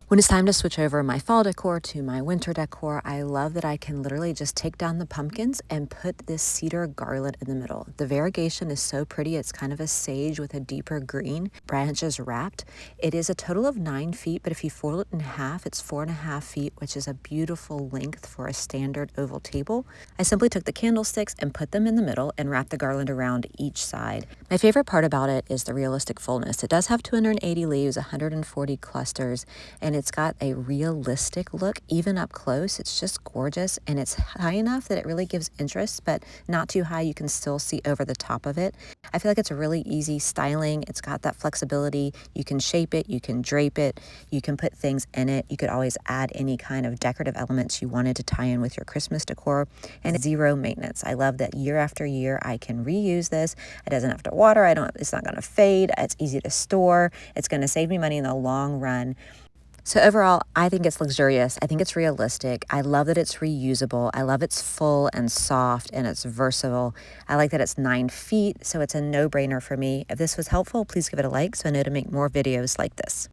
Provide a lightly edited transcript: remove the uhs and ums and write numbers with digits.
When it's time to switch over my fall decor to my winter decor, I love that I can literally just take down the pumpkins and put this cedar garland in the middle. The variegation is so pretty. It's kind of a sage with a deeper green, branches wrapped. It is a total of 9 feet, but if you fold it in half, it's 4.5 feet, which is a beautiful length for a standard oval table. I simply took the candlesticks and put them in the middle and wrapped the garland around each side. My favorite part about it is the realistic fullness. It does have 280 leaves, 140 clusters, and it's got a realistic look even up close. It's just gorgeous, and it's high enough that it really gives interest, but not too high you can still see over the top of it. I feel like it's a really easy styling. It's got that flexibility. You can shape it, you can drape it, you can put things in it. You could always add any kind of decorative elements you wanted to tie in with your Christmas decor, and it's zero maintenance. I love that year after year I can reuse this. It doesn't have to water. It's not going to fade. It's easy to store. It's going to save me money in the long run. So overall, I think it's luxurious. I think it's realistic. I love that it's reusable. I love it's full and soft and it's versatile. I like that it's 9 feet, so it's a no-brainer for me. If this was helpful, please give it a like so I know to make more videos like this.